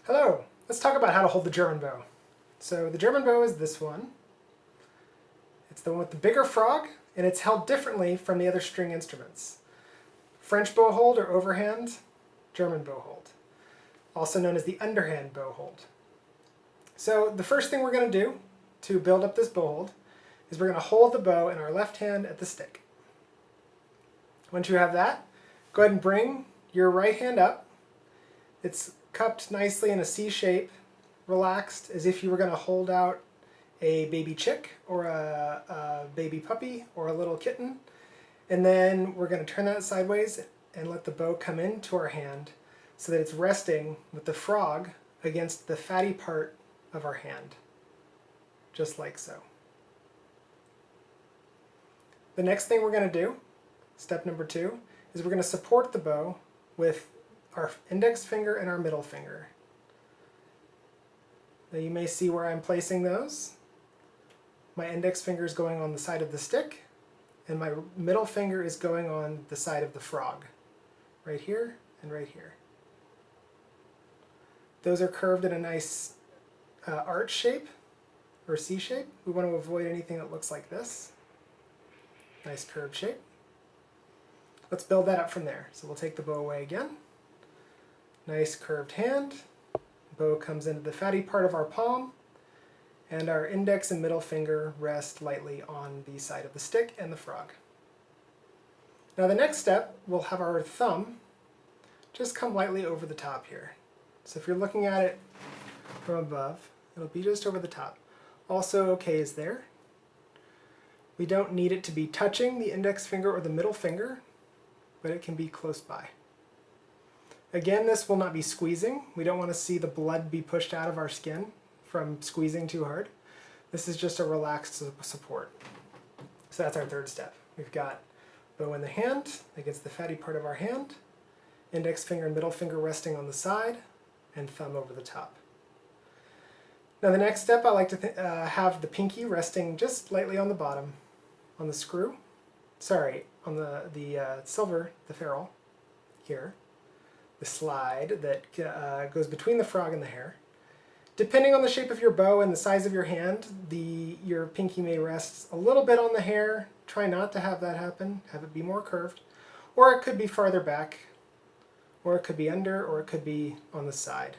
Hello, let's talk about how to hold the German bow. So the German bow is this one. It's the one with the bigger frog, and it's held differently from the other string instruments. French bow hold or overhand, German bow hold, also known as the underhand bow hold. So the first thing we're going to do to build up this bow hold is we're going to hold the bow in our left hand at the stick. Once you have that, go ahead and bring your right hand up. It's cupped nicely in a C shape, relaxed, as if you were going to hold out a baby chick or a baby puppy or a little kitten. And then we're going to turn that sideways and let the bow come into our hand so that it's resting with the frog against the fatty part of our hand, just like so. The next thing we're going to do, step number 2, is we're going to support the bow with our index finger and our middle finger. Now you may see where I'm placing those. My index finger is going on the side of the stick, and my middle finger is going on the side of the frog, right here and right here. Those are curved in a nice arch shape, or C shape. We want to avoid anything that looks like this. Nice curved shape. Let's build that up from there. So we'll take the bow away again. Nice curved hand. Bow comes into the fatty part of our palm, and our index and middle finger rest lightly on the side of the stick and the frog. Now the next step, we'll have our thumb just come lightly over the top here. So if you're looking at it from above, it'll be just over the top. Also okay is there. We don't need it to be touching the index finger or the middle finger, but it can be close by. Again, this will not be squeezing. We don't want to see the blood be pushed out of our skin from squeezing too hard. This is just a relaxed support. So that's our third step. We've got bow in the hand against the fatty part of our hand, index finger and middle finger resting on the side, and thumb over the top. Now the next step, I like to have the pinky resting just lightly on the bottom, on the screw. Sorry, on the silver, the ferrule, here. The slide that goes between the frog and the hair. Depending on the shape of your bow and the size of your hand, your pinky may rest a little bit on the hair. Try not to have that happen, have it be more curved. Or it could be farther back, or it could be under, or it could be on the side.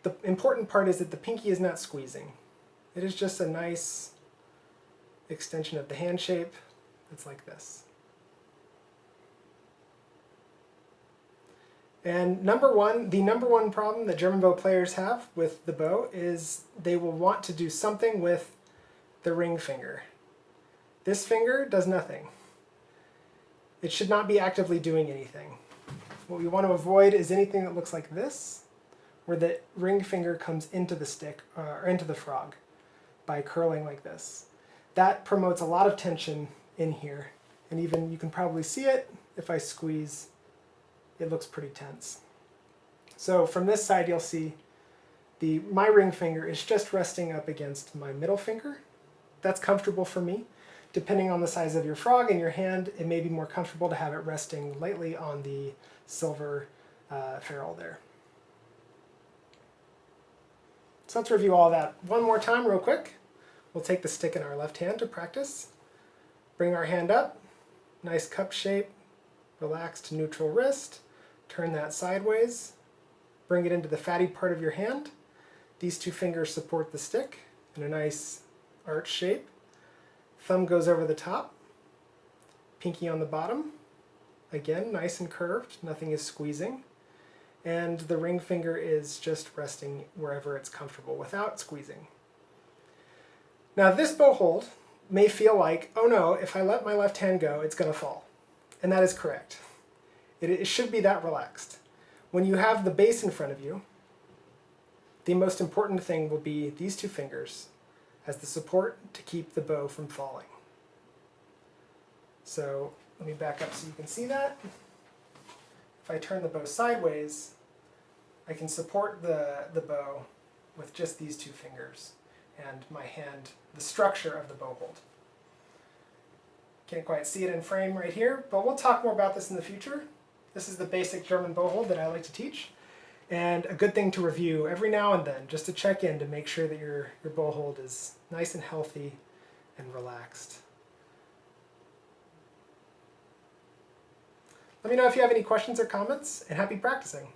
The important part is that the pinky is not squeezing. It is just a nice extension of the hand shape. It's like this. And the number one problem that German bow players have with the bow is they will want to do something with the ring finger. This finger does nothing. It should not be actively doing anything. What we want to avoid is anything that looks like this, where the ring finger comes into the stick, or into the frog, by curling like this. That promotes a lot of tension in here, and even you can probably see it if I squeeze. It looks pretty tense. So from this side you'll see my ring finger is just resting up against my middle finger. That's comfortable for me. Depending on the size of your frog and your hand, it may be more comfortable to have it resting lightly on the silver ferrule there. So let's review all that one more time real quick. We'll take the stick in our left hand to practice. Bring our hand up, nice cup shape, relaxed neutral wrist. Turn that sideways, bring it into the fatty part of your hand. These two fingers support the stick in a nice arch shape. Thumb goes over the top, pinky on the bottom. Again, nice and curved, nothing is squeezing. And the ring finger is just resting wherever it's comfortable without squeezing. Now this bow hold may feel like, oh no, if I let my left hand go, it's going to fall. And that is correct. It should be that relaxed. When you have the bass in front of you, the most important thing will be these two fingers as the support to keep the bow from falling. So let me back up so you can see that. If I turn the bow sideways, I can support the bow with just these two fingers and my hand, the structure of the bow hold. Can't quite see it in frame right here, but we'll talk more about this in the future. This is the basic German bow hold that I like to teach. And a good thing to review every now and then, just to check in to make sure that your bow hold is nice and healthy and relaxed. Let me know if you have any questions or comments, and happy practicing.